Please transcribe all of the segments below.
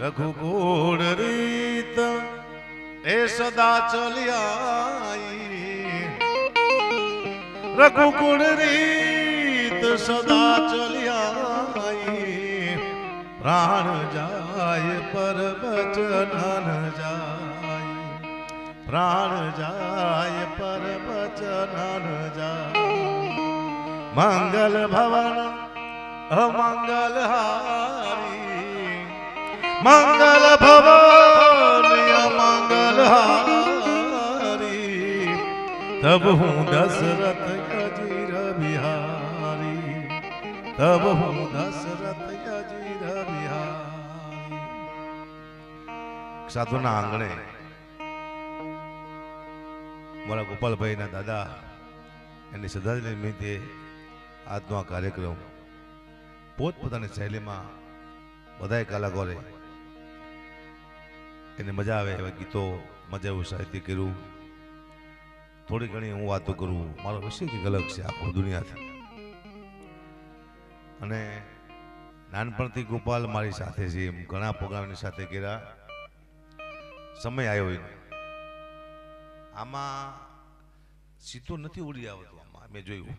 રઘુકુળ રીત એ સદા ચલિયાઈ, રઘુકુળ રીત સદા ચલિયાઈ, પ્રાણ જાય પર વચન જાય, પ્રાણ જાય પર વચન જાય, મંગલ ભવન અમંગલ હારી, મંગલ ભવન અમંગલ હારી, તબ હું દશરથ અજીર બિહારી, તબ હું દશરથ અજીર બિહારી. સાધુના આંગણે મારા ગોપાલભાઈના દાદા એની શ્રદ્ધાંજલિ નિમિત્તે આજનો આ કાર્યક્રમ પોતપોતાની શૈલીમાં બધાએ કલાકારોએ એને મજા આવે એવા ગીતો, મજા એવું સાહિત્ય કર્યું. થોડી ઘણી હું વાતો કરું, મારો વિષય કંઈક અલગ છે આખો દુનિયાથી. અને નાનપણથી ગોપાલ મારી સાથે છે, એમ ઘણા પ્રોગ્રામની સાથે કર્યા. સમય આવ્યો આમાં સીધો નથી ઉડી આવતો, આમાં મેં જોયું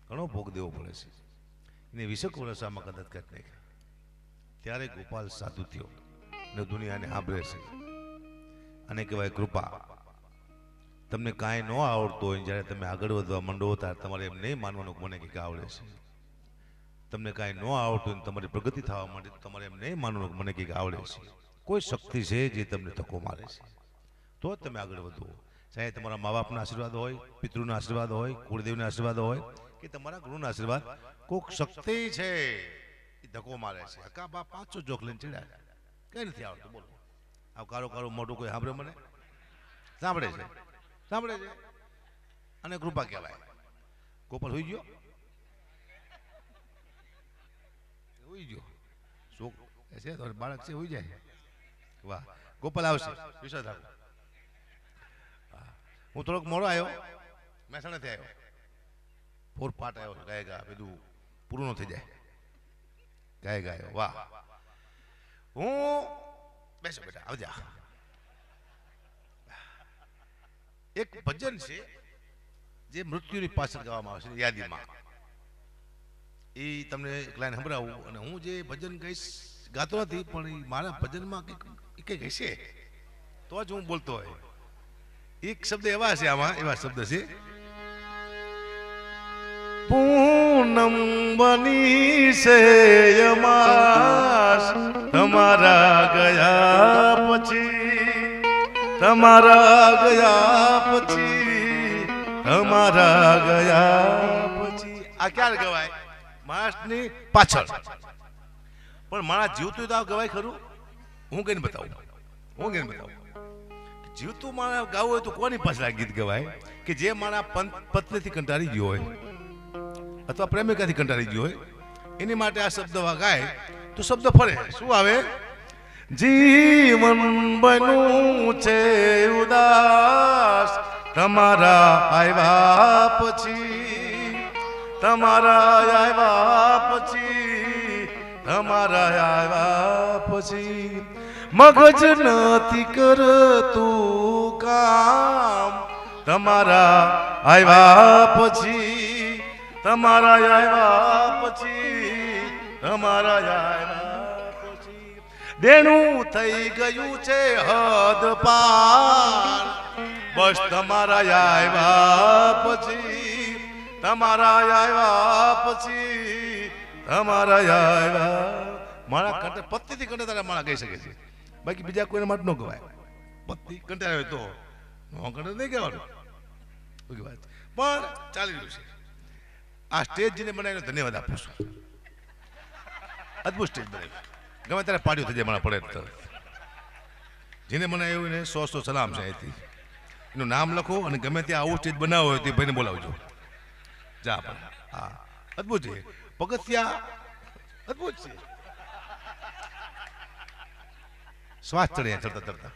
ઘણો ભોગ દેવો પડે છે. એને 20 વર્ષ આમાં કદાચ કાંઈક નહીં. ત્યારે ગોપાલ સાધુ થયો ને દુનિયાને સાંભળે છે. અને કહેવાય કૃપા. તમને કાંઈ ન આવડતું હોય, જ્યારે તમે આગળ વધવા માંડો ત્યારે તમારે એમ નહીં માનવાનું કે મને કંઈક આવડે છે. તમને કાંઈ ન આવડતું હોય, તમારી પ્રગતિ થવા માંડે તો તમારે એમ નહીં માનવાનું કે મને કંઈક આવડે છે. કોઈ શક્તિ છે જે તમને ધક્કો મારે છે, તો જ તમે આગળ વધો. ચાહે તમારા મા બાપના આશીર્વાદ હોય, પિતૃના આશીર્વાદ હોય, કુળદેવના આશીર્વાદ હોય કે તમારા ગુરુના આશીર્વાદ, કોઈક શક્તિ છે એ ધક્કો મારે છે. હકા બા 500 જોક લઈને ચડ્યા, કઈ નથી આવડતું. બોલો, આ કારો કારો મોઢું કોઈ સાંભળે? મને સાંભળે છે, સાંભળે છે. અને કૃપા કહેવાય. ગોપાલ હોઈ ગયો, હોઈ ગયો. શોક છે તો બાળક છે, હોઈ જાય. વાહ, ગોપાલ આવશે, વિશ્વાસ રાખો. હું થોડોક મોડો આવ્યો, મહેસાણાથી આવ્યો, પોરપાટ આવ્યો, ગાય ગા બધું પૂરું ન થઈ જાય, ગાય ગાયો. વાહ, હું બેસો બેટા, આવજા. એક ભજન છે જે મૃત્યુની પાછળ ગાવામાં આવે છે યાદીમાં. એ તમને એક લાઈન સંભળાવું. અને હું જે ભજન કહીશ ગાતો નથી, પણ મારા ભજનમાં કંઈક હશે તો જ હું બોલતો હોય. એક શબ્દ એવા છે આમાં, એવા શબ્દ છે, પૂનમ બની છે યમાસ તમારા ગયા પછી, તમારા ગયા પછી, તમારા ગયા પછી. આ ક્યારે ગવાય? માણસની પાછળ. પણ માણસ જીવતું તો ગવાય ખરું? હું કઈને બતાવું, હું કઈને બતાવું. જીવતું માણસ ગાવું હોય તો કોની પાછળ ગીત ગવાય? કે જે માણસ પત્નીથી કંટાળી ગયો હોય અથવા પ્રેમિકાથી કંટાળી ગયો હોય, એની માટે આ શબ્દ ગાય તો શબ્દ ફરે. શું આવે? જીવન બન્યું છે ઉદાસ તમારા આવ્યા પછી, તમારા આવ્યા પછી, તમારા આવ્યા પછી, મગજ નથી કરતું કામ તમારા આવ્યા પછી, તમારા આવ્યા પછી, તમારા આવ્યા પછી. દેણું થઈ ગયું છે હદ પાર બસ તમારા આવ્યા પછી, તમારા આવ્યા પછી, તમારા આવ્યા. મારા કંટે પત્નીથી કંટે તારા માણા કહી શકે છે, બાકી બીજા કોઈને માટે ન ગવાય. પત્ની કંટાળે હોય તો ન કંટે નહીં કહેવાનું. પણ ચાલી રહ્યું છે. આ સ્ટેજ જેને બનાવીને ધન્યવાદ આપું છું. અદભુત સ્ટેજ બનાવ્યું. ગમે ત્યારે પાડ્યું થઈ જાય મારા પડે તરત. જેને બનાવ્યું એને 100 સલામ છે. અહીંથી એનું નામ લખો અને ગમે ત્યાં આવું સ્ટેજ બનાવો હોય તે ભાઈને બોલાવજો. જા પણ હા, અદભુત છે. પગથિયા અદભુત છે. શ્વાસ ચડે ચડતા ચડતા.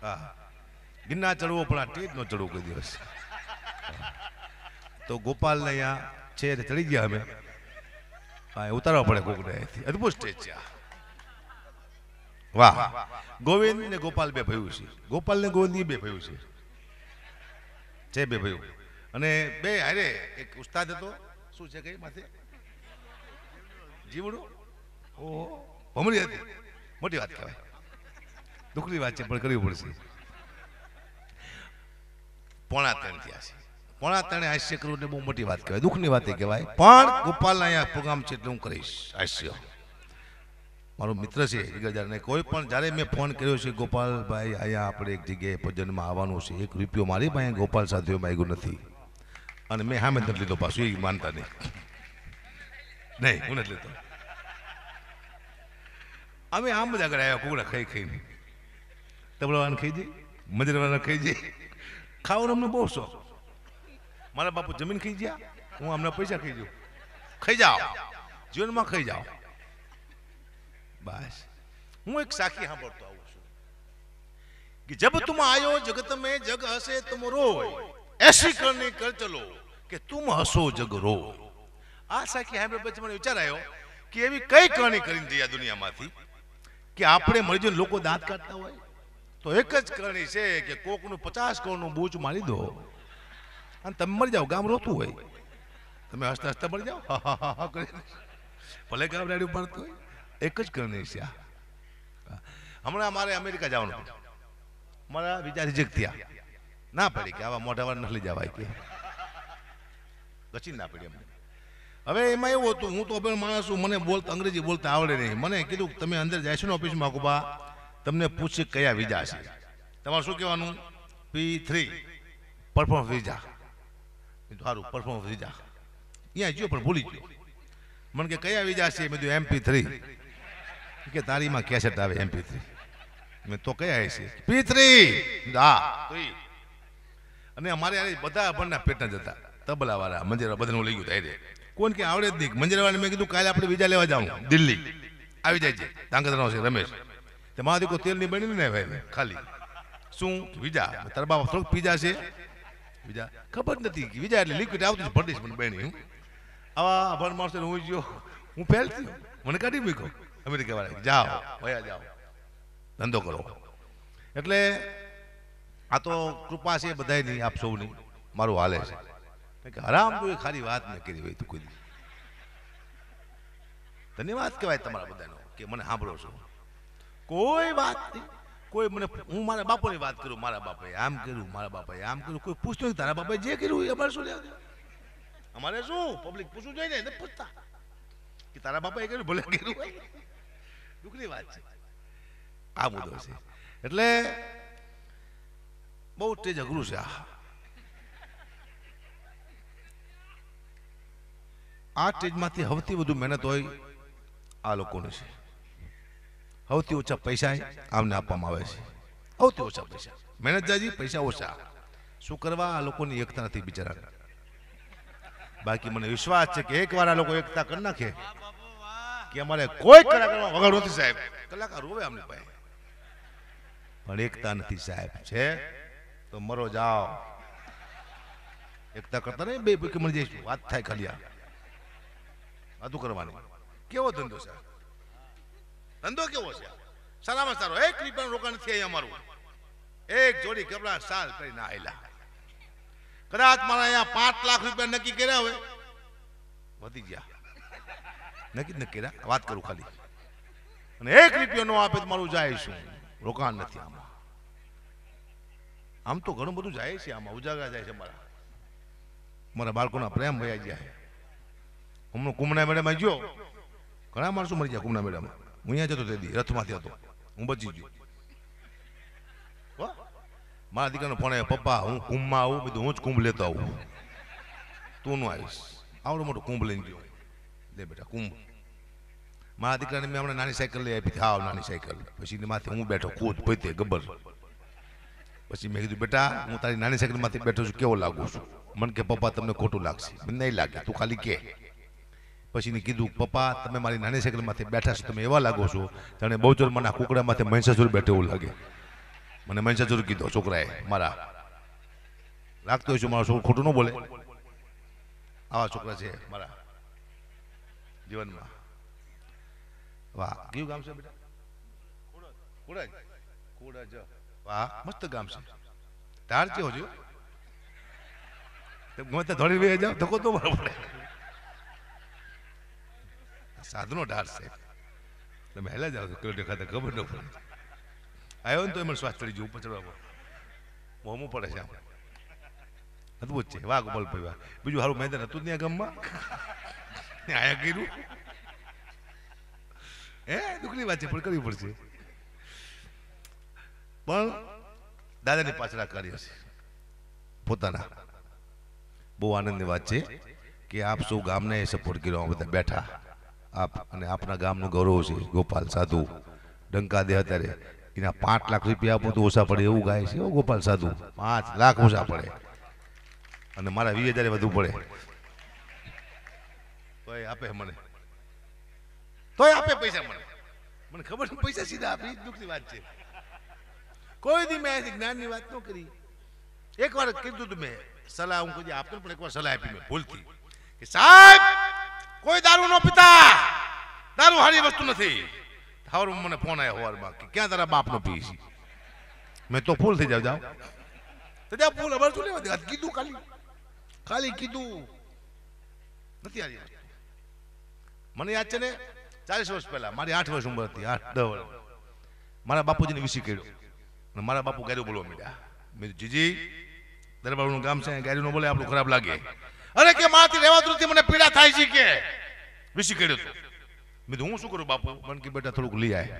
હા, ગિરનાર ચડવો પણ આ ટેજ નો ચડવો કોઈ દિવસ. તો ગોપાલને અહીંયા છે ચડી ગયા અમે. હા ઉતારવા પડે કોકને અહીંથી અદભુત સ્ટેજ છે વાહ ગોવિંદ ને ગોપાલ બે ભયું છે ગોપાલ ને ગોવિંદ બે ભયું છે બે ભયું અને બે અરે એક ઉસ્તાદ હતો શું છે કઈ માથે જીવડું ઓહો ભમરી હતી મોટી વાત કહેવાય દુઃખની વાત છે પણ કરવી પડશે પોણા 3 થયા છે પોણા 3 હાસ્ય કરવું ને બહુ મોટી વાત કહેવાય દુઃખની વાત કહેવાય પણ ગોપાલ અહીંયા પ્રોગ્રામ છે એટલે હું કરીશ હાસ્ય મારો મિત્ર છે જીગરજાને કોઈ પણ જ્યારે મેં ફોન કર્યો છે ગોપાલભાઈ અહીંયા આપણે એક જગ્યાએ ભજનમાં આવવાનું છે 1 રૂપિયો મારી પાસે ગોપાલ સાથીઓ માંગ્યું નથી અને મેં સામે નથી લીધો પાછું એ માનતા નહીં હું નથી લેતો અમે આમ જ આગળ આવ્યા કુકડા ખાઈ ખાઈને તબલાવાને ખાઈ જઈ મજરવાના ખાઈ જઈ ખાવાનો અમને બહુ શોખ મારા બાપુ જમીન ખાઈ ગયા હું અમને પૈસા ખાઈ જાઉં ખાઈ જાઓ જીવનમાં ખાઈ જાઓ बस हूँ एक साखी सांभळतो आऊं छुं कि जब तुम आयो जगत में जग हसे तुम रो ऐसी करनी कर चलो कि तुम हसो जग रो आ साखी सांभळ्या પછી મને વિચાર આવ્યો કે એવી કઈ કરણી કરીને જઈ આ દુનિયામાંથી કે આપણે મરી જઈને લોકો દાંત કાઢતા હોય તો એક જ કરણી છે કે કોકનું 50 કરોડનું બૂચ મારી દો અને તમે મરી જાઓ ગામ રોતું હોય તમે હસતા હસતા મરી જાઓ ભલે ગામ રાડ્યું પડતું હોય एक ज करनी છે હમણાં મારે અમેરિકા જવાનું મારા વિચાર રિજેક્ટ થયા ના પડી કે આવા મોઢા વાર નથી જવાય કે કચી ના પડી અમને હવે એમાં એવું હતું હું તો અભણ માણસ છું મને બોલતા અંગ્રેજી બોલતા આવડે નહીં મને કીધું તમે અંદર જઈશો ને ઓફિસમાં કુબા તમને પૂછે કયા વિઝા છે તમારે શું કહેવાનું P3 પરફોર્મન્સ વિઝા સારું પરફોર્મન્સ વિઝા અહીંયા ગયો પણ ભૂલી ગયો મને કે કયા વિઝા છે મેં કીધું MP3 કે તારીમાં કેસેટ આવે MP3 મેં તો કયા છે P3 હા તો અને અમારે યાર બધા અભણના પેટના જતા તબલા વાળા મંજરા બધાનું લઈ ગયું થાય કોણ કે આવડે જ નહીં મંજરાવાળાને મેં કીધું કાલે આપણે વિઝા લેવા જાઉં દિલ્હી આવી જાય છે તાંગધરાનો છે રમેશ તે મારા દીકરો તેલની બની ને ભાઈ ખાલી શું વિઝા તારા બાપા થોડુંક પીઝા છે વિઝા ખબર નથી કે વિઝા એટલે લિક્વિડ આવતું જ ભરતીશ મને બની હું આવા અભણ માણસો હું ગયો હું ફેલ થયો મને કાઢી મૂક્યો અમેરિકા વાળા જાઓ વયા જાઓ ધંધો કરો એટલે આ તો કૃપા છે બધાની આપ સૌની મારું હાલે છે કે હરામ તો એ ખાલી વાત ન કરી હોય તું કોઈ ધન્યવાદ કહેવાય તમારા બધાનો કે મને સાંભળો છો કોઈ વાત નહીં કોઈ મને હું મારા બાપોની વાત કરું મારા બાપાએ આમ કર્યું મારા બાપાએ આમ કર્યું કોઈ પૂછતું નહીં તારા બાપાએ જે કર્યું એ અમારે શું લેવા અમારે શું પબ્લિક પૂછવું જોઈએ ને પૂછતા કે તારા બાપાએ કર્યું ભલે કર્યું હોય દુઃખની વાત છે આ મુદ્દો છે એટલે બહુ તેજ અઘરું છે આ સ્ટેજમાંથી સૌથી વધુ મહેનત હોય આ લોકોની છે સૌથી ઓછા પૈસા આમને આપવામાં આવે છે સૌથી ઓછા પૈસા મહેનત જાજી પૈસા ઓછા શું કરવા આ લોકોની એકતા નથી બિચારા બાકી મને વિશ્વાસ છે કે એકવાર આ લોકો એકતા કરી નાખે કે અમારે કોઈ કલાકારમાં વગર નથી સાહેબ કલાકાર રોવે આમની પાસે પણ એકતા નથી સાહેબ છે તો મરો જાઓ એકતા કરતા નહીં બે પૈકી મળી જઈશું વાત થાય ખાલી વાતું કરવાની કેવો ધંધો છે ધંધો કેવો છે સારામાં સારો 1 રૂપિયાનું રોકાણ નથી અહીંયા અમારું એક જોડી કપડા સાલ કરીને આવેલા કદાચ મારા અહીંયા 5 લાખ રૂપિયા નક્કી કર્યા હોય વધી ગયા નક્કી કર્યા વાત કરું ખાલી અને 1 રૂપિયો નો આપે તો મારું જાય શું રોકાણ નથી આમાં આમ તો ઘણું બધું જાય છે આમાં ઉજાગરા જાય છે મારા બાળકોના પ્રેમ વયા ગયા હમણાં કુમના મેળામાં ગયો ઘણા માણસો મરી ગયા કુમના મેળામાં હું અહીંયા જતો તે રથમાંથી હતો હું બચી ગયો મારા દીકરાનો ફોન આવ્યો પપ્પા હું કુંભમાં આવું બધું હું જ કુંભ લેતો આવું તું નું આવીશ આવડો મોટો કુંભ લઈને ગયો લે બેટા કુંભ મારા દીકરાને મેં હમણાં નાની સાયકલ લઈ આપી હાવ નાની સાયકલ પછી માથે હું બેઠો ખુદ પોતે ગબ્બર પછી મેં કીધું બેટા હું તારી નાની સાયકલ માંથી બેઠો છું કેવો લાગુ છું મને કે પપ્પા તમને ખોટું લાગશે મને નહીં લાગે તું ખાલી કે પછી કીધું પપ્પા તમે મારી નાની સાયકલ માંથી બેઠા છો તમે એવા લાગો છો જાણે બહુચર મને કુકડા માથે મહિષાસુર બેઠો એવું લાગે મને મહિષાસુર કીધો છોકરાએ મારા લાગતો હોય છે મારો છોકરો ખોટું ન બોલે આવા છોકરા છે મારા જીવનમાં વાહ કયું ગામ છે બેટા? કુડજ. કુડજ. વાહ મસ્ત ગામ છે. ઢાળ કેવો છે? ગમે થોડી વે જાવ ધક્કો તો મારવો પડે. સાધનો ઢાળ છે. તમે હેલા જાવ તો કયો દેખાતા ખબર ન પડે. આવ્યો ને તો એમાં શ્વાસ ચડી ગયો ઉપર ચડવા મોમું પડે છે આમ. અદભુત છે. વાહ ગોપાલભાઈ વાહ. બીજું સારું મેદાન હતું ત્યાં ગામમાં આયા કર્યું હે દુઃખની વાત છે પણ કરવી પડશે. પણ દાદાની પાછળ આ કાર્ય છે પોતાના. બહુ આનંદની વાત છે કે આપ સૌ ગામને સપોર્ટ કર્યો બધા બેઠા આપ અને આપના ગામનું ગૌરવ છે. ગોપાલ સાધુ ડંકા દે અત્યારે એના 5 લાખ રૂપિયા આપો તો ઓછા પડે એવું ગાય છે. ગોપાલ સાધુ 5 લાખ ઓછા પડે અને મારા 20,000 વધુ પડે તોય આપે મને, તોય આપે પૈસા મને ખબર છે પૈસા સીધા આપે. દુઃખની વાત છે. કોઈ દી મેં જ્ઞાનની વાત ન કરી. એકવાર કીધું તું મેં સલાહ હું કોઈ આપતો પણ એકવાર સલાહ આપી મેં ભૂલથી કે સાહેબ કોઈ દારૂ ન પીતા, દારૂ સારી વસ્તુ નથી. હવારમાં મને ફોન આવ્યો હવારમાં કે ક્યાં તારા બાપનો પી છે. મેં તો ફૂલ થઈ જાવ તો જાવ ફૂલ અબર શું લેવા કીધું ખાલી કીધું નથી આવી વસ્તુ. મને યાદ છે ને 40 વર્ષ પહેલા મારી 8 વર્ષ ઉંમર હતી, 8-10 વર્ષ. મારા બાપુજીને વિસી કર્યો અને મારા બાપુ ગાડી બોલવા માંડ્યા. મેં જીજી દરબારનું ગામ છે ગાડી ન બોલે આપણું ખરાબ લાગે. અરે કે મારાથી રહેવાતું નથી મને પીડા થાય છે કે વિસી કર્યો તો. મેં હું શું કરું બાપુ? મને કે બેટા થોડુંક લઈ આય.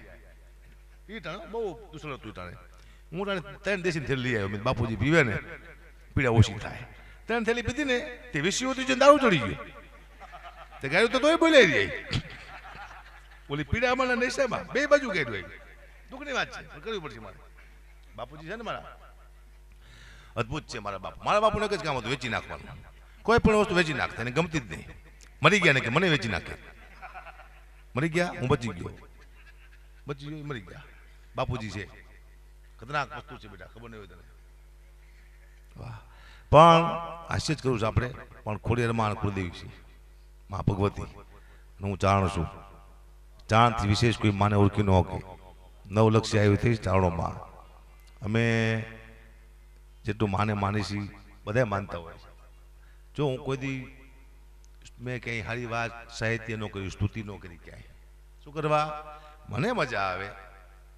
એ ટાણે બહુ દુસરો હતું ટાણે. હું ટાણે 3 દેશી થેલી લઈ આવ્યો. મેં બાપુજી પીવે ને પીડા ઓછી થાય. 3 થેલી પીધી ને તે વિસી હોતી છે દારૂ ચડી ગયો. તે ગાયું તો તોય બોલાઈ રહી ઓલી પીડા મને નશામાં બે બાજુ ગાયું. દુઃખની વાત છે પણ કરવી પડશે મારે. બાપુજી છે ને મારા અદભુત છે. મારા બાપુને એક જ કામ હતું વેચી નાખવાનું. કોઈ પણ વસ્તુ વેચી નાખતા એને ગમતી જ નહીં. મરી ગયા ને કે મને વેચી નાખે. મરી ગયા હું બચી ગયો મરી ગયા. બાપુજી છે ખતરનાક વસ્તુ છે બેટા ખબર નહીં હોય તને. વાહ. પણ હાસ્ય જ કરું છું આપણે પણ ખોડિયારમાં કુળદેવી છે મા ભગવતી. હું ચારણ છું. ચારણથી વિશેષ કોઈ માને ઓળખી ન શકે. 9 લક્ષ્ય આવ્યું થઈ ચારણોમાં. અમે જેટલું માની છીએ બધા માનતા હોય છે. જો હું કોઈ દી મેં ક્યાંય સારી વાત સાહિત્ય ન કર્યું, સ્તુતિ ન કરી ક્યાંય શું કરવા મને મજા આવે.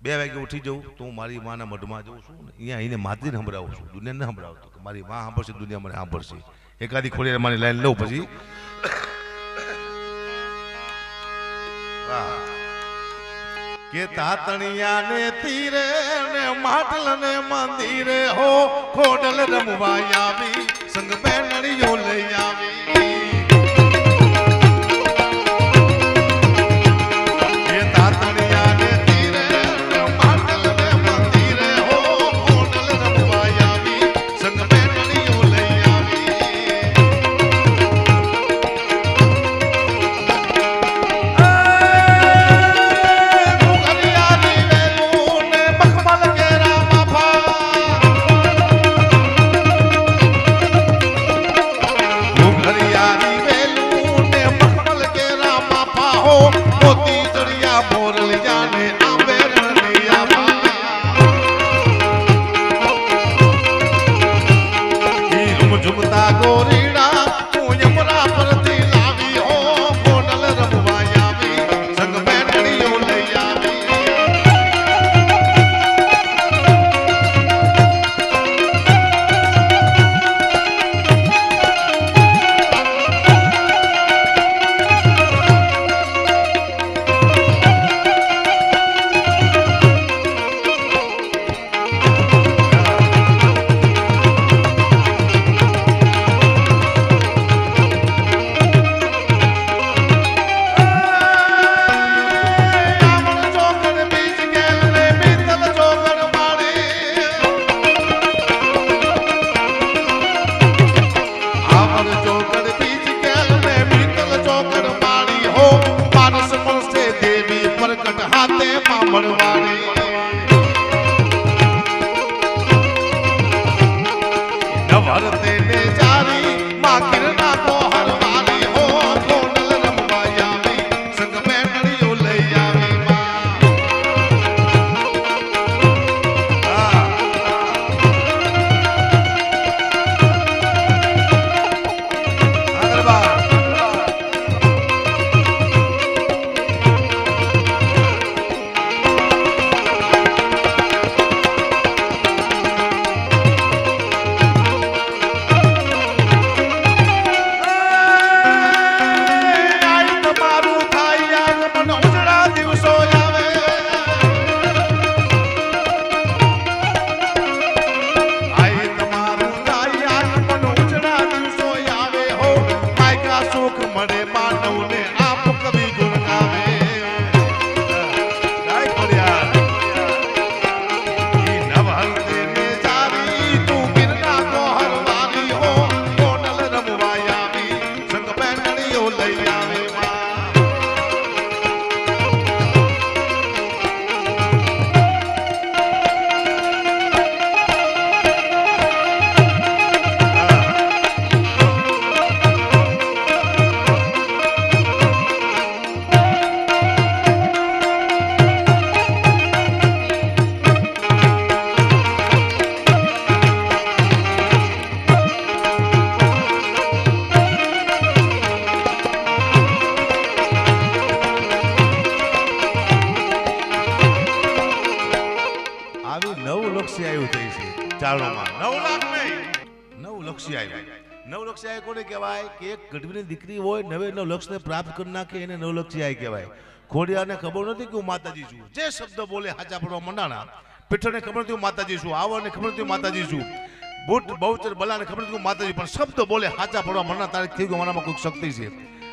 2 વાગે ઉઠી જાઉં તો હું મારી માના મઢમાં જઉં છું ને અહીંયા આવીને માતરીને સંભળાવું છું. દુનિયાને સંભળાવતો કે મારી માં સાંભળશે દુનિયા મને સાંભળશે. એકાદી ખોડિયાર માની લાઈન લઉં પછી કે તાતણિયા ને તીરે ને માટલ ને મંદિરે હો ખોડલ રમવા આવી સંગ બેનડીઓ લઈ આવી. સંગ બેનડીઓ લઈ આવી. લક્ષ્ય આવ્યું થઈ છે ચારણોમાં 9 લાખ નહીં 9 લક્ષ્ય આવ્યું 9 લક્ષ્ય આવ્યું કોને કહેવાય કે એક ગઢવીની દીકરી હોય 9 લક્ષ્યને પ્રાપ્ત કરી નાખે એને 9 લક્ષ્ય આવ્યું કહેવાય ખોડિયાને ખબર નથી કે હું માતાજી છું જે શબ્દ બોલે હાચા પડવા મંડાણા પીઠને ખબર નથી હું માતાજી છું આવને ખબર નથી હું માતાજી છું બુટ બહુચર બલાને ખબર નથી હું માતાજી પણ શબ્દ બોલે હાચા પડવા મંડા તારે થઈ ગયો મારામાં કોઈ શક્તિ છે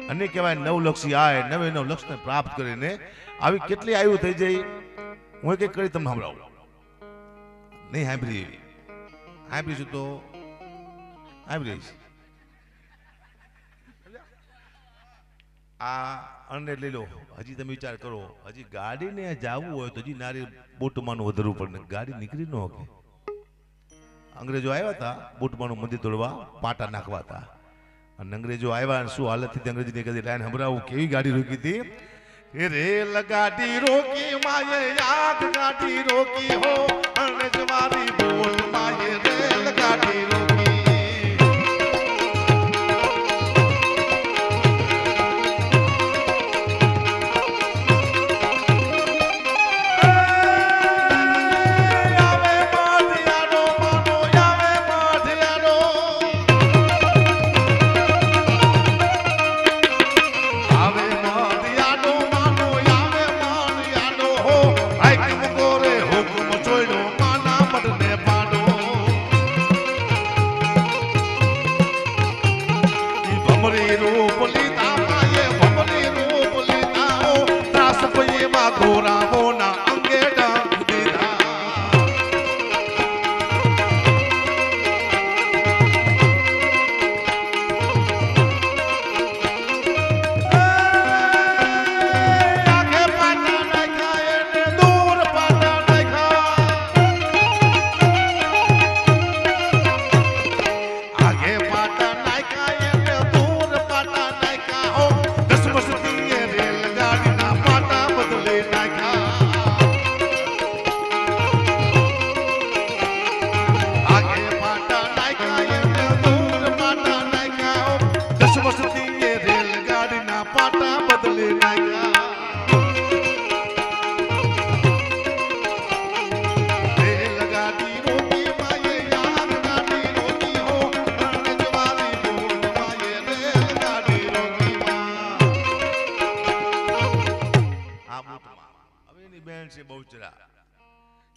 અને કહેવાય 9 લક્ષ્ય આય 9 લક્ષ્યને પ્રાપ્ત કરીને આવી કેટલી આયુ થઈ જાય હું કંઈક કરી તમને સંભળાવું નહીં સાંભળીશું તો સાંભળીશ આ અન્ને લઈ લો હજી તમે વિચાર કરો હજી ગાડીને જવું હોય તો હજી નારી બોટમાંનું વધારવું પડે ગાડી નીકળી ન શકે અંગ્રેજો આવ્યા હતા બોટમાંનું મંદિર તોડવા પાટા નાખવા હતા અને અંગ્રેજો આવ્યા શું હાલત થી અંગ્રેજીની કદી લાઈન સંભળાવું કેવી ગાડી રોકી હતી રેલ ગાડી રોકી માયે આગ ગાડી રોકી હો અને જવારી બોટ માયે રેલ ગાડી રોકી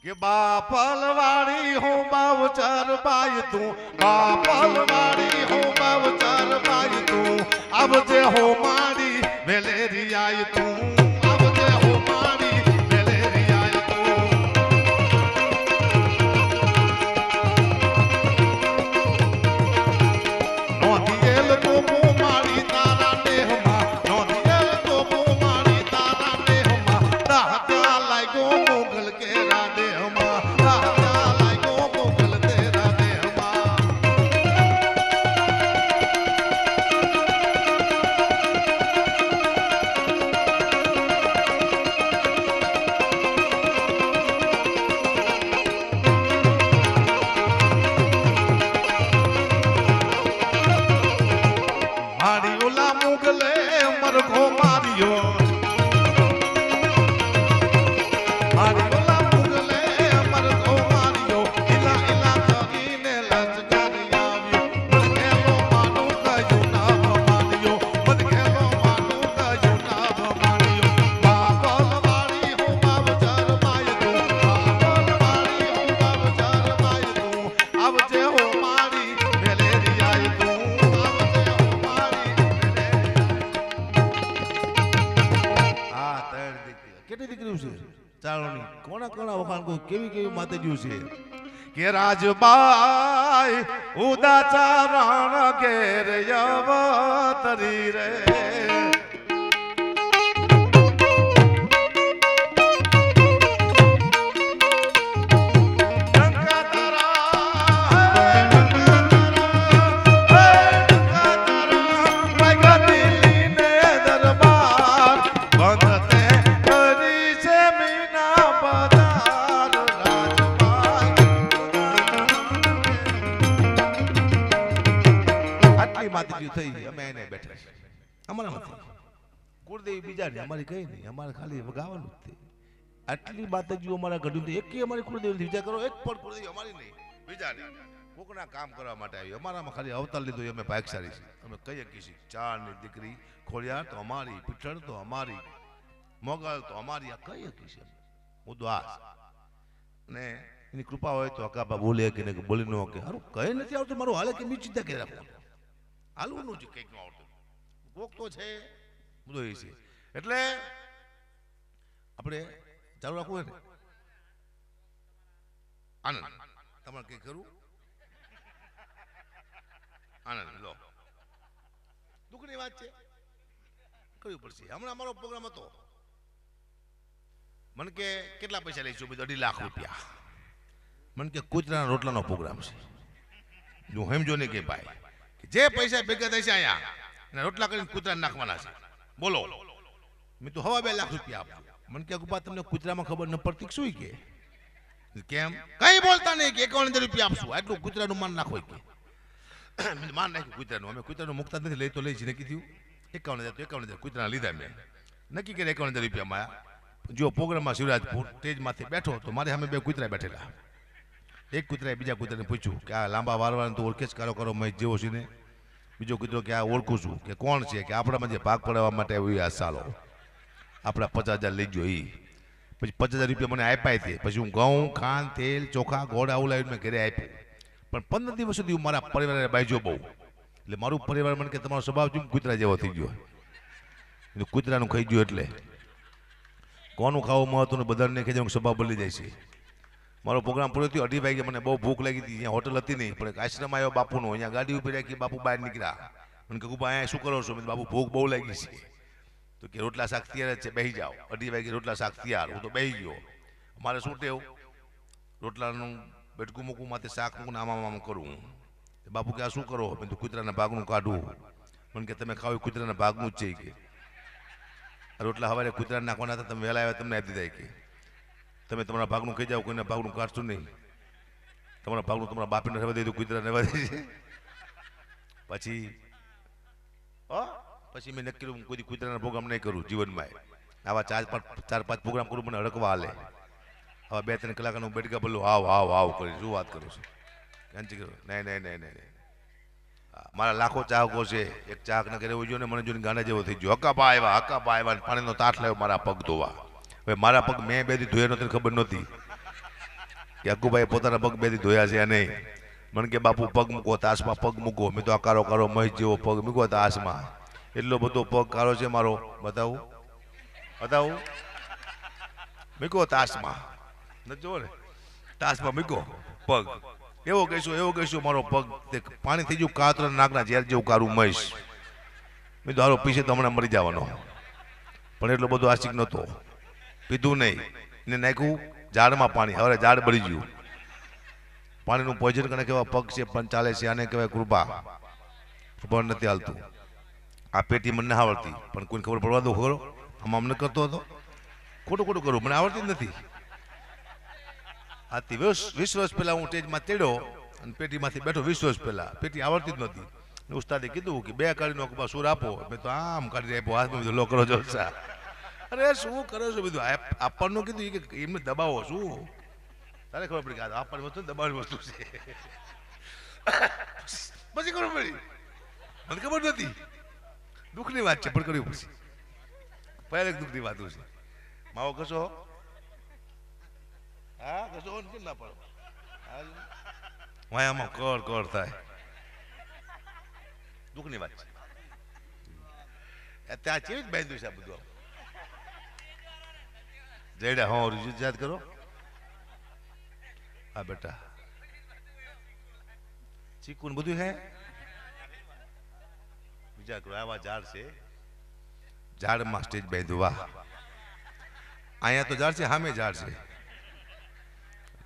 કે બાપલવાડી હો બાવચાર બાય તું બાપલવાડી હો બાવચાર બાય તું આવજે હો માડી વેલેરી આય તું આવજે હો માડી વેલેરી આય તું નોંધીએલ તો માડી તારા દેહમાં નોંધીએલ તો માડી તારા દેહમાં દાહત્યા લાગ્યો મોગલ કે કેવી કેવી માતાજી છે કે રાજબાઈ ઉદા ચારણ ઘેર અવતરી રે કુળદેવી બીજા ને અમારી કઈ નહીં અમારે ખાલી ગાવાનું જ આટલી માતાજીઓ અમારા ઘડી એક અમારી કુળદેવી નથી. વિચાર કરો, એક પણ કુળદેવી અમારી નહીં, બીજાની કોકના કામ કરવા માટે આવી. અમારામાં ખાલી અવતાર લીધો અમે ભાગશાળી છીએ. અમે કહીએ કીધી ચારની દીકરી ખોડિયાર તો અમારી, પીઠળ તો અમારી, મોગલ તો અમારી. આ કહીએ કીધી મુદ્દો આ. ને એની કૃપા હોય તો અકાબા બોલે કે બોલી ન કે હારું કહે નથી આવતું મારું હાલે કે બીજી ચિંતા કરી રાખો. હાલવું નું છે કંઈક ન આવતું કોક તો છે બધો એ છે. એટલે આપણે ચાલુ રાખવું હોય ને આનંદ તમારે કંઈ કરવું આનંદ લો દુઃખની વાત છે કરવી પડશે. હમણાં અમારો પ્રોગ્રામ હતો મને કે કેટલા પૈસા લઈશું? 2.5 લાખ રૂપિયા. મને કે કૂતરાના રોટલાનો પ્રોગ્રામ છે. હું સમજો નહીં કે ભાઈ જે પૈસા ભેગા થાય છે અહીંયા અને રોટલા કરીને કૂતરાને નાખવાના છે બોલો. મેં તો 2.5 લાખ રૂપિયા આપ્યા. મને કે ગુપા તમને કૂતરામાં ખબર ન પડતી શું કે કેમ કઈ બોલતા નહીં કે 51,000 રૂપિયા આપશું આટલું કૂતરાનું માન નાખો કે માન નાખ્યું કૂતરાનું. અમે કૂતરાનું મુકતા નથી, લઈ તો લઈ નક્કી થયું 51,000 તો 51,000 કૂતરાના લીધા. મેં નક્કી કર્યા 51,000 રૂપિયામાં. જો પ્રોગ્રામમાં શિવરાજપુર સ્ટેજમાંથી બેઠો તો મારી સામે 2 કૂતરા બેઠેલા. એક કૂતરાએ બીજા કૂતરાને પૂછ્યું કે આ લાંબા વારવાનું તો ઓળખે જ કરો મહેશ જેવો છે ને? બીજો કૂતરો કે આ ઓળખું છું. કે કોણ છે? કે આપણામાં જે ભાગ પડાવવા માટે આવ્યું આ સાલો આપણા 50,000 લઈ ગયો એ. પછી 50,000 રૂપિયા મને આપ્યા હતી. પછી હું ઘઉં ખાંડ તેલ ચોખા ગોળ આવું લાવીને મેં ઘરે આપ્યું. પણ 15 દિવસ સુધી હું મારા પરિવારને બાજ્યો બહુ. એટલે મારું પરિવાર મને કે તમારો સ્વભાવ જેમ કૂતરા જેવો થઈ ગયો. કૂતરાનું ખાઈ ગયો એટલે કોનું ખાવું મહત્વનું બધાને કે સ્વભાવ બદલી જાય છે. મારો પ્રોગ્રામ પૂરો થયો 2:30 વાગે. મને બહુ ભૂખ લાગી હતી. અહીંયા હોટલ હતી નહીં પણ એક આશ્રમ આવ્યો બાપુનો. અહીંયા ગાડી ઉભી રાખી બાપુ બહાર નીકળ્યા. મને કહ્યું અહીંયા શું કરો છો? મેં બાપુ ભૂખ બહુ લાગી છે. તો કે રોટલા શાક તૈયાર જ છે બેસી જાઓ. 2:30 વાગે રોટલા શાક તૈયાર. હું તો બેસી ગયો. અમારે શું ટેવ રોટલાનું બેટકું મૂકું માથે શાક મૂકું આમ કરું. બાપુ કે આ શું કરો? મેં તો કૂતરાના ભાગનું કાઢું. મને કે તમે ખાવ કૂતરાના ભાગનું જ છે કે રોટલા હવારે કૂતરાને નાખવાના હતા તમે વહેલા આવ્યા તમને આપી દીધા કે તમે તમારા ભાગનું ખાઈ જાઓ કોઈના ભાગનું કાઢશું નહીં. તમારા ભાગનું તમારા બાપીને રહેવા દે તો કૂતરાને રહેવા દે છે. પછી મેં નક્કી કર્યું કોઈ કૂતરાના પ્રોગ્રામ નહીં કરું જીવનમાં. આવા 4-5 પ્રોગ્રામ કરું મને અડકવા હાલે. આવા 2-3 કલાકનું બેઠકા બોલું આવ કરી શું વાત કરું છું? નહીં. મારા લાખો ચાહકો છે. એક ચાહક ન કરે એવું જો ને મને જોઈને ગાંડા જેવો થઈ ગયો. હકાપા આવ્યા પાણીનો તાટ લાવ્યો મારા પગ ધોવા. હવે મારા પગ મેં 2 દી ધોયા નહોતી ખબર નહોતી કે અક્કુભાઈ પોતાના પગ 2 દી ધોયા છે નહીં. મને કે બાપુ પગ મૂકો તાસમાં પગ મૂકો. મેં તો આ કારો મહેશ જેવો પગ મૂકો તાસમાં. એટલો બધો પગ કારો છે મારો. બતાવું મૂકો તાસમાં નથી જોવો ને તાસમાં મૂકો પગ. એવો કહીશું મારો પગ પાણી થઈ ગયું કાતરા નાકના ઝેર જેવું કારું મહેશ. મેં તો હારો પીછે તો હમણાં મરી જવાનો. પણ એટલો બધો આશિક નહોતો. પીધું નહીં ને નાખ્યું ઝાડમાં પાણી. હવે ઝાડ બળી ગયું. પાણીનું પોઈઝન કરીને કેવા પગ છે પણ ચાલે છે. આને કહેવાય કૃપા. પણ નથી હાલતું. આ પેટી મને ના આવડતી પણ કોઈને ખબર પડવા દો ખરો આમ અમને કરતો હતો. ખોટું કરું મને આવડતી જ નથી. આથી 20 વર્ષ પહેલા હું સ્ટેજમાં તેડ્યો અને પેટીમાંથી બેઠો. 20 વર્ષ પહેલા પેટી આવડતી જ નહોતી. ઉસ્તાદે કીધું કે 2 કાળીનો સુર આપો. મેં તો આમ કાઢી આપ્યો હાથમાં. લો કરો છો અરે શું કરો છો બધું આપવાનું કીધું કે એમને દબાવો શું તારે ખબર પડી કે આપવાની વસ્તુ દબાવવાની વસ્તુ છે. પછી ખબર પડી મને ખબર નથી. દુઃખની વાત છે પણ કર્યું પછી પહેલા દુઃખની વાતો છે. માવો કશો કશો કેમ ના પડો આમાં કર થાય. દુઃખની વાત છે. ત્યાં કેવી જ બાંધ્યું છે આ બધું. જયડા યાદ કરો. હા બેટા ચીકુ બધું હે. વિચાર કરો આવા ઝાડ છે. ઝાડમાં સ્ટેજ બાંધ્યું. વાહ અહીંયા તો ઝાડ છે સામે ઝાડ છે.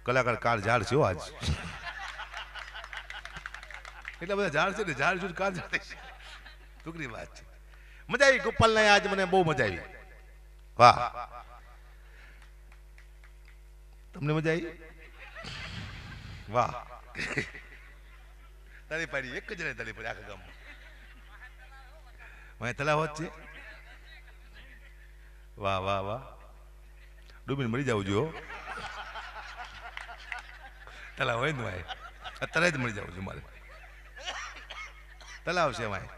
કલાકાર કાર ઝાડ છે આજ. એટલા બધા ઝાડ છે ને ઝાડ જોઈને કાર ઝાડ છે. ટૂંકની વાત છે. મજા આવી ગોપાલ ને આજ મને બહુ મજા આવી. વાહ તમને મજા આવી? વાહ તારી પાડી એક જ તારી પાડી આખા ગામમાં તલાવ જ છે. વાહ ડૂબીને મરી જાવ જો તલાવ હોય ને ભાઈ અત્યારે જ મરી જાવ છું મારે તલાવ છે ભાઈ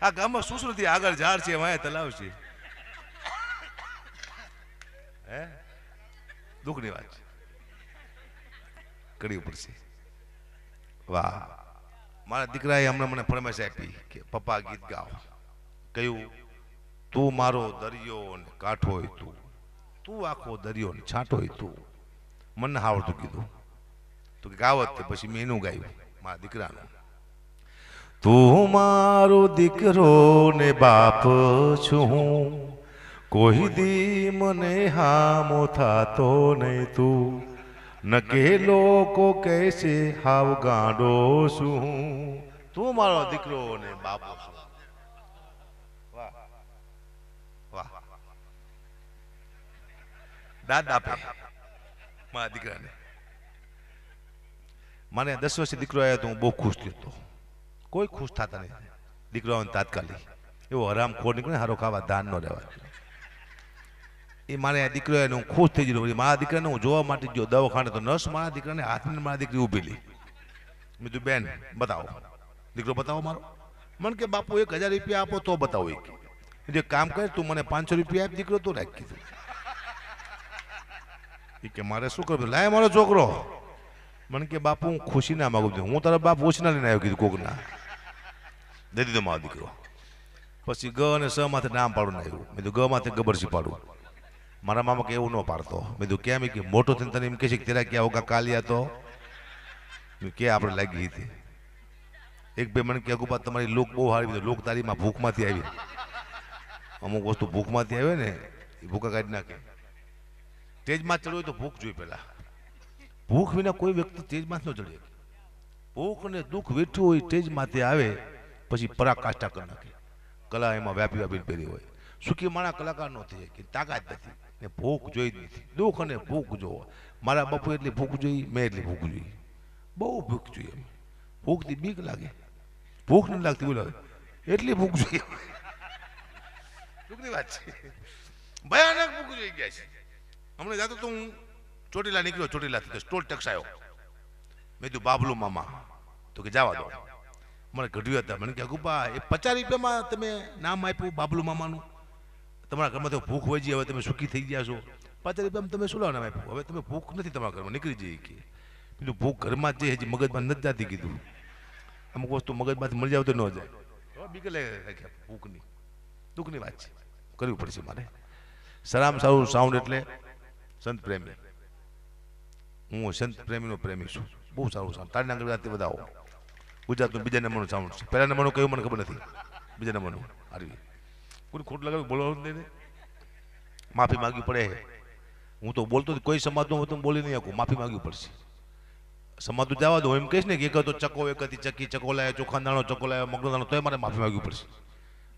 આ ગામમાં શું નથી આગળ ઝાડ છે ભાઈ તલાવ છે હે દુઃખની વાત છે કરવી પડશે વાહ મારા દીકરાએ હમણાં મને ફરમાઈશ આપી કે પપ્પા ગીત ગાઓ કયું તું મારો દરિયો ને કાંઠો હોય તું આખો દરિયો ને છાંટો હોય તું મને આવડતું કીધું તો ગાવત તે પછી મેં એનું ગાયું મારા દીકરાનું તું મારો દીકરો ને બાપ છું હું કોઈ દી મને હામો થાતો નહીં તું ન કે લોકો કહેશે હાવ ગાંડો છું તું મારો દીકરો ને બાપ છું વાહ વાહ દાદ આપે મારા દીકરાને મને 10 વર્ષે દીકરો આવ્યો તો હું બહુ ખુશ થયો કોઈ ખુશ થતા નહીં દીકરો તાત્કાલિક એવો હરામ ખોર નીકળે હારો ખાવા દાન ન રહેવાય એ મારે આ દીકરો એને હું ખુશ થઈ ગયો મારા દીકરાને હું જોવા માટે ગયો દવાખાને તો નર્સ મારા દીકરાને હાથને મારા દીકરી ઊભી લી મેં તું બેન બતાવો દીકરો બતાવો મારો મને કે બાપુ 1000 રૂપિયા આપો તો બતાવો જે કામ કરે તું મને 500 રૂપિયા આપ દીકરો તો રાખી કીધું એ કે મારે શું કરવું લાય મારો છોકરો મને કે બાપુ હું ખુશી ના માગું છું હું તારા બાપ ઓછના લઈને આવ્યો કીધું કોકના દે દીધો મારો દીકરો પછી ગ અને સ માથે નામ પાડું આવ્યું મેં તો ગ માથે ગબરસી પાડું મારા મામા કે એવું ન પાડતો મેં તો કેમ કે મોટો થઈને તને એમ કહે છે કે તેરા ક્યાં હોગા કાલિયા તો કે આપણે લાગી હતી એક બે મને કે અગુપા તમારી લોક બહુ હારી લોક તારીમાં ભૂખમાંથી આવી અમુક વસ્તુ ભૂખમાંથી આવે ને એ ભૂખા કાઢી નાખે તેજમાં ચડ્યું હોય તો ભૂખ જોઈ પેલા ભૂખ વિના કોઈ વ્યક્તિ તેજમાં ન ચડે ભૂખ અને દુઃખ વેઠ્યું હોય તેજમાંથી આવે પછી પરાકાષ્ઠા કરી નાખે કલા એમાં વ્યાપી વ્યાપી પહેરી હોય સુખી માણા કલાકાર નો થઈ કે તાકાત નથી ને ભૂખ જોઈ જ નથી દુઃખ અને ભૂખ જોવો મારા બાપુ એટલી ભૂખ જોઈ મેં એટલી ભૂખ જોઈ બહુ ભૂખ જોઈએ ભૂખથી બીક લાગે ભૂખ નથી લાગતી બોલો એટલી ભૂખ જોઈએ દુઃખની વાત છે ભયાનક ભૂખ જોઈ ગયા છે હમણાં જાતો તો હું ચોટીલા નીકળ્યો ચોટીલાથી ટોલ ટેક્સ આવ્યો મેં તું બાબલુ મામા તો કે જવા દો મને ઘડ્યું હતા મને કે અગુપા એ 50 રૂપિયામાં તમે નામ આપ્યું બાબલુ મામાનું તમારા ઘરમાં તો ભૂખ વજી હવે તમે સુખી થઈ ગયા છો 50 રૂપિયામાં તમે શું નામ આપ્યું હવે તમે ભૂખ નથી તમારા ઘરમાં નીકળી જઈએ કે બીજું ભૂખ ઘરમાં જ હજી મગજમાં નથી જતી કીધું અમુક વસ્તુ મગજમાંથી મળી જાવ તો ન જાય બીક લાગે ભૂખની દુઃખની વાત છે કરવી પડશે મારે સરામ સારું સાઉન્ડ એટલે સંત પ્રેમી હું સંત પ્રેમીનો પ્રેમી છું બહુ સારું સાઉન્ડ તારી નાંગળ રાતે વધાવો ગુજરાતનું બીજા નંબરનું સાઉન્ડ છે પહેલા નંબરનું કયું મને ખબર નથી બીજા નંબરનું હારી કોઈ ખોટ લગાવી બોલવાનું નહીં માફી માગવી પડે હું તો બોલતો કોઈ સમાજનો હું તો બોલી નહીં શકું માફી માગવી પડશે સમાજ જવા દો એમ કહીશ ને કે એક હતો ચકો એક હતી ચકી ચકો લાવ્યો ચોખા દાણો ચકો લાવ્યો મગનો દાણો તોય મારે માફી માગવી પડશે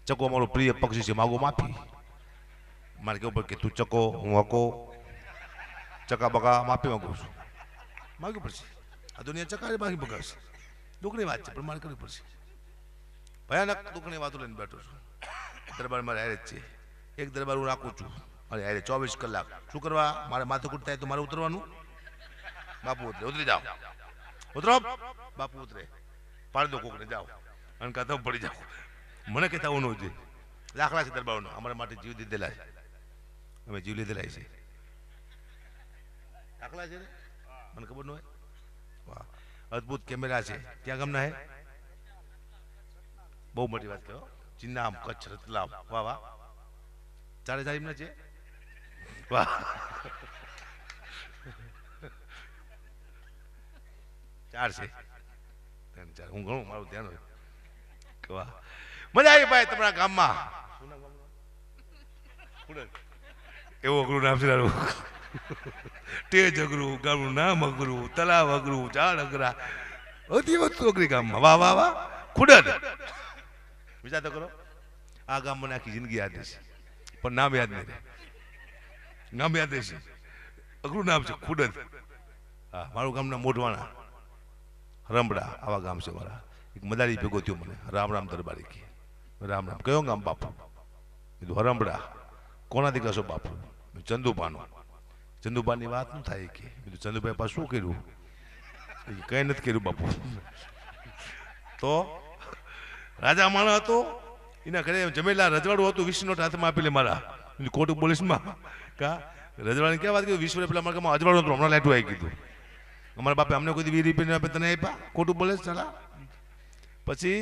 ચકો અમારો પ્રિય પક્ષી છે માગો માફી મારે કેવું પડે કે તું ચકો હું હકો ચકા બકા માફી માગું છું માગવી પડશે આ દુનિયા ચકારે માફી બગાડશે દુઃખની વાત છે પણ મારે કરવી પડશે ભયાનક દુઃખની વાતો લઈને બેઠો છું દરબાર મારે હારે જ છે એક દરબાર હું રાખું છું મારે હારે 24 કલાક શું કરવા મારે માથાકૂટ થાય તો મારે ઉતરવાનું બાપુ ઉતરે ઉતરી જાઓ ઉતરો બાપુ ઉતરે પાડી દો કોકને જાઓ અને કાં તમે પડી જાઓ મને કહેતા હું ન જોઈએ દાખલા છે દરબારનો અમારા માટે જીવ દીધેલા છે અમે જીવ લીધેલા છે દાખલા છે ને મને ખબર ન હોય વાહ અદભુત કેમેરા છે ક્યાં ગામના હે બહુ મોટી વાત કહો ચિન્નામ કચ્છ રતલામ વાહ વાહ ચારે ચાર એમના છે વાહ ચાર છે ચાર હું ઘણું મારું ધ્યાન હોય વાહ મજા આવી ભાઈ તમારા ગામમાં એવું અઘરું નામ છે તેજ અઘરું ગામનું નામ અઘરું તલાવ અઘરું ઝાડ અઘરા બધી વસ્તુ અઘરી ગામમાં વાહ વાહ વાહ ખુડદ વિચાર તો કરો આ ગામ મને આખી જિંદગી યાદ રહેશે પણ નામ યાદ નહીં રહે નામ યાદ રહેશે અઘરું નામ છે ખુડદ હા મારું ગામના મોઢવાણા રમડા આવા ગામ છે મારા એક મદારી ભેગો થયો મને રામ રામ દરબારી કે રામ રામ કયો ગામ બાપુ કીધું હરમડા કોના દીકરા છો બાપુ ચંદુભાનો. ચંદુભાની વાત ન થાય કે ચંદુભાઈ પાસે શું કર્યું? કંઈ નથી કર્યું બાપુ. તો રાજા માણસ હતો, એના ઘરે જમેલા રજવાડું હતું, 20 નોટ હાથમાં આપી લે મારા કોર્ટ પોલીસમાં. કા રજવાડાની ક્યાં વાત કરી? 20 વર્ષ પેલા મારા ગામમાં અજવાડું હતું, હમણાં લાઈટું આવી કીધું. અમારા બાપે અમને કોઈ 20 રૂપિયા આપે તને આપ્યા? ખોટું બોલે ચાલા. પછી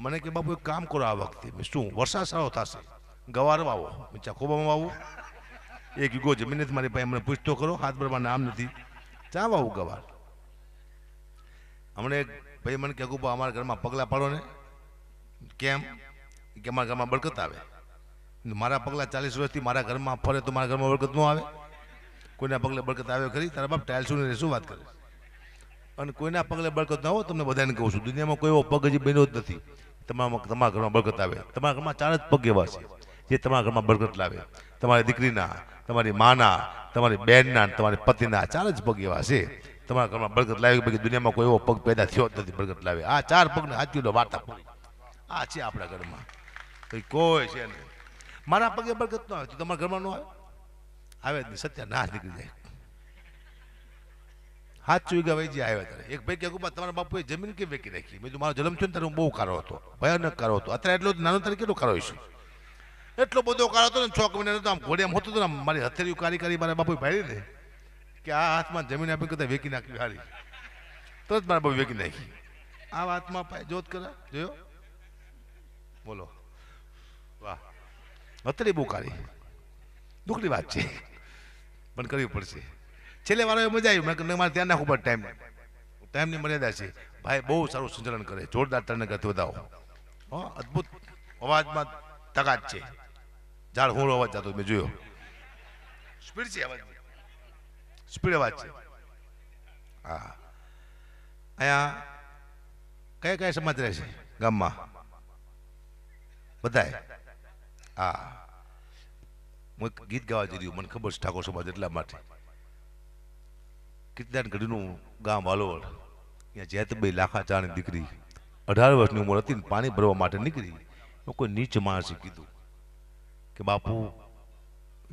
મને કે બાપુ એક કામ કરો આ વખતે. શું? વરસાદ સારો થશે, ગવાર વાવો. ચા ખોબામાં વાવું? એક યુગો જમીન નથી મારી પાસે, મને પૂછતો કરો, હાથ બરાબર નામ નથી. ચા વાવું ગવાર? હમણાં એક ભાઈ મને કે અમારા ઘરમાં પગલાં પાડો ને. કેમ? કે અમારા ઘરમાં બરકત આવે. મારા પગલાં 40 વર્ષથી મારા ઘરમાં ફરે તો મારા ઘરમાં બરકત ન આવે? કોઈના પગલે બરકત આવે ખરી? તારા બાપ ટાઇલ્સું શું વાત કરે? અને કોઈના પગલે બરકત ના હોય તમને બધાને કહું છું, દુનિયામાં કોઈ એવો પગ હજી બન્યો જ નથી તમારા ઘરમાં બરકત આવે. તમારા ઘરમાં 4 જ પગ એવા છે જે તમારા ઘરમાં બરકત લાવે. તમારી દીકરીના, તમારી માના, તમારી બહેનના, તમારી પતિના 4 જ પગ એવા છે તમારા ઘરમાં બરકત લાવે. બાકી દુનિયામાં કોઈ એવો પગ પેદા થયો જ નથી બરકત લાવે. આ 4 પગને હાચી વાર્તા પૂરી આ છે આપણા ઘરમાં. કોઈ છે નહીં. મારા પગે બરકત ન આવે તો તમારા ઘરમાં ન આવે? આવે જ નહીં. સત્યાનાશ નીકળી જાય. હાથ ચૂઈ ગયા વૈજી આવ્યા ત્યારે એક ભાઈ કે તમારા બાપુએ જમીન કેમ વેકી રાખી? મેં તો મારો જન્મ થયો ને ત્યારે હું બહુ કારો હતો, ભયાનક કારો હતો. અત્યારે એટલો નાનો તારે કેટલો કારો હશે? એટલો બધો કારો હતો ને 6 મહિના તો આમ ઘોડિયામ હોતો હતો ને, મારી હથેળીઓ કારી મારા બાપુએ ભાડી ને કે આ હાથમાં જમીન આપી કરતા વેકી નાખી હારી. તરત મારા બાપુ વેકી નાખી. આ હાથમાં જોત કરે જોયો? બોલો વાહ, હથેળી બહુ કારી. દુઃખની વાત છે પણ કરવી પડશે. છેલ્લે વાળો મજા આવી. મારે ધ્યાન નાખવું પડે ટાઈમની મર્યાદા છે. ભાઈ બહુ સારું સંચાલન કરે, જોરદાર ટર્ન કરતી વધાવો. અદભુત અવાજમાં તકાત છે. ઝાડ હોળો અવાજ જતો મેં જોયો. સ્પીડ છે અવાજ, સ્પીડ અવાજ છે. હા, અહીંયા કયા કયા સમાજ રહે છે ગામમાં? બધાય. હા, હું એક ગીત ગાવા જઈ રહ્યું, મને ખબર છે ઠાકોર સમાજ એટલા માટે. કીર્તિદાન ગઢીનું ગામ વાલોડ, ત્યાં જેતભાઈ લાખા ચાની દીકરી 18 વર્ષની ઉંમર હતી ને પાણી ભરવા માટે નીકળી. કોઈ નીચ માણસે કીધું કે બાપુ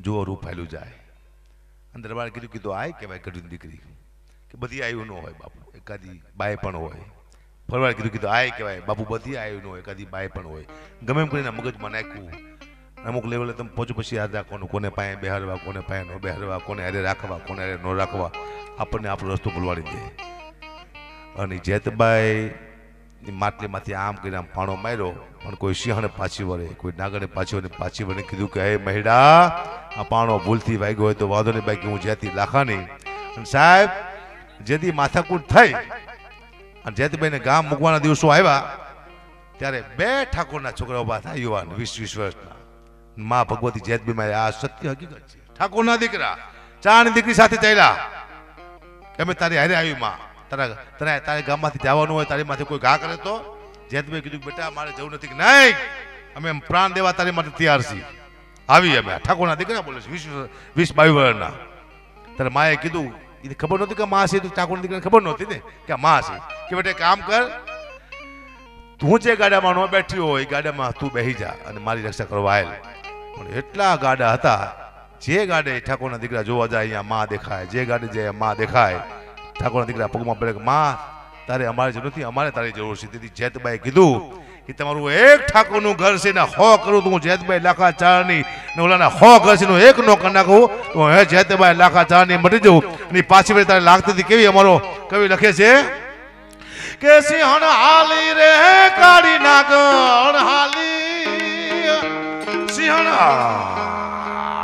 જો રૂ ફાયલું જાય. અને દરબારે કીધું આય કહેવાય ગઢીની દીકરી કે બધી આવ્યું ન હોય બાપુ, એકાદી બાય પણ હોય. ફરવાડ કીધું આય કહેવાય બાપુ, બધી આવ્યું ન હોય, એકાદી બાય પણ હોય. ગમે એમ કરીને મગજમાં નાખ્યું. અમુક લેવલે તમે પહોંચો પછી યાદ રાખવાનું કોને પાસે બેહારવા, કોને પાસે ન બેહારવા, કોને હારે રાખવા, કોને હારે ન રાખવા. આપણને આપણો રસ્તો ભૂલવાડી દે. અને જેતબાઈ માટલીમાંથી આમ કરીને આમ પાણો માર્યો, પણ કોઈ સિંહણે પાછી વળે, કોઈ નાગણે પાછી વળે કીધું કે હે મહિડા, આ પાણો ભૂલથી વાગ્યો હોય તો વાંધો નહીં, બાકી હું જેતી લાખાની. અને સાહેબ જેથી માથાકૂટ થઈ અને જેતબાઈને ગામ મૂકવાના દિવસો આવ્યા ત્યારે 2 ઠાકોરના છોકરા ઉભા થયા, યુવાન 20 વર્ષના. માં ભગવતી જેતબાઈ, આ સત્ય હકીકત છે. ઠાકોરના દીકરા 4ની દીકરી સાથે ચાલ્યા. અમે તારી હારે આવી માં, તારે ગામમાંથી જવાનું હોય, તારી માથે કોઈ ઘા કરે તો? જેતભાઈ કીધું બેટા મારે જવું નથી. કે નહીં, અમે પ્રાણ દેવા તારી માટે તૈયાર છીએ. આવી અમે ઠાકોરના દીકરા બોલે છે 20-22 વર્ષના. તારે માએ કીધું, એને ખબર નહોતી કે માં છે, તું ઠાકોરના દીકરાને ખબર નહોતી ને કે માં છે. કે બેટા કામ કર, તું જે ગાડામાં ન બેઠી હોય એ ગાડામાં તું બેસી જા અને મારી રક્ષા કરવા આવેલ. પણ એટલા ગાડા હતા, જે ગાડે ઠાકોરના દીકરા જોવા જાય અહીંયા માં દેખાય, જે ગાડે જાય માં દેખાય. ઠાકોરના દીકરા પગમાં પડે કે માં તારે અમારી જરૂર નથી, અમારે તારી જરૂર છે. તેથી જેતબાઈ કીધું કે તમારું એક ઠાકોરનું ઘર છે ને 100 કરું તો હું જેતબાઈ લાખા ચારની ને ઓલાના 100 ઘર છે નું એક નો કરી નાખું તો હે જેતબાઈ લાખા ચારની મટી જવું. અને પાછી વળી તારે લાગતી હતી કેવી? અમારો કવિ લખે છે કે સિંહણ હાલી રે કાળી નાગણ હાલી, સિંહણ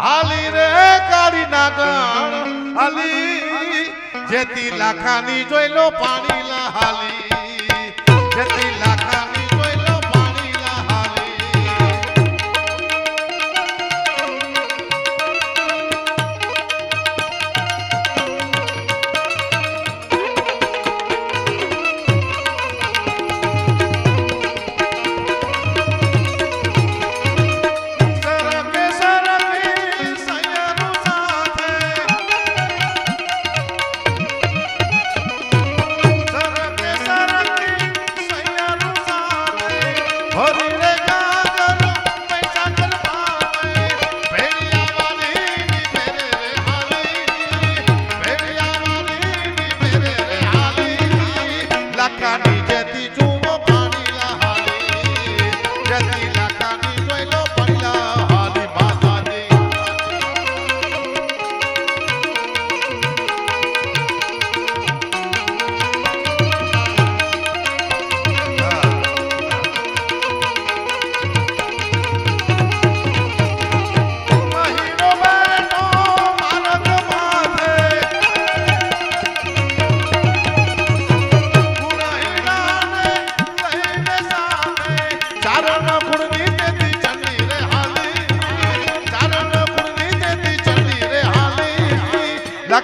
હાલી રે કાળી નાગણ હાલી, જેતી લાખાની જોઈ લો પાણી લા હાલી, જેતી લાખાની જોઈ લો પાણી લા હાલી.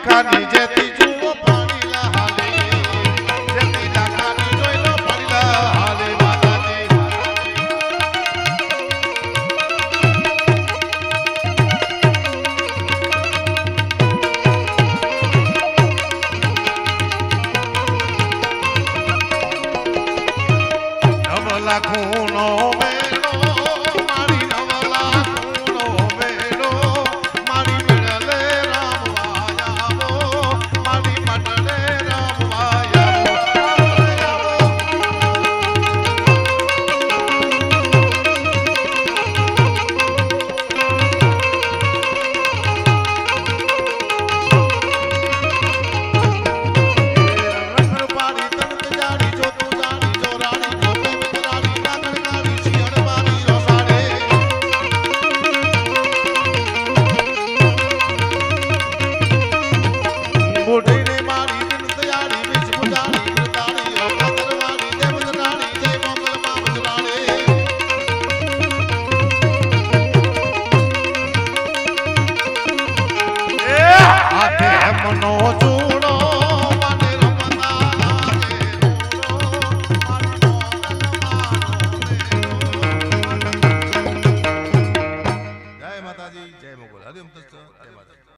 આખાની